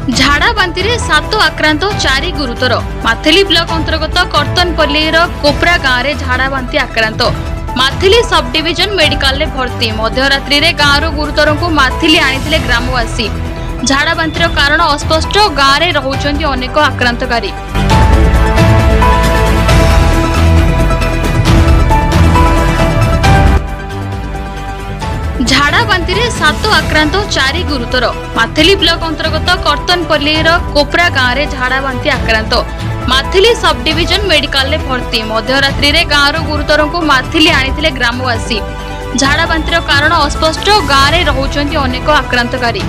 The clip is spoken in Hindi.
झाड़ा बांती रे 7 आक्रांत 4 गुरुतर। माथिली ब्लॉक अंतर्गत कर्तनपल्लीर कोपरा गाँव में झाड़ा बांती आक्रांत। माथिली सब डिविजन मेडिकल में भर्ती। मध्यरात्रि रे गाँव गुरुतर को माथिली आनी ग्रामवासी। झाड़ा बांतिर कारण अस्पष्ट। गाँव में रहुचंती अनेक आक्रांतकारी। झाड़ा बांती रे 7 आक्रांत 4 गुरुतर। माथिली ब्लॉक अंतर्गत कर्तनपल्लीर कोपरा गाँव में झाड़ा बांती आक्रांत। माथिली सब डिविजन मेडिकल में भर्ती। मध्यरात्रि रे गाँव गुरुतर को माथिली आनी ग्रामवासी। झाड़ा बांतिर कारण अस्पष्ट। गाँव में रहुचंती अनेक आक्रांतकारी।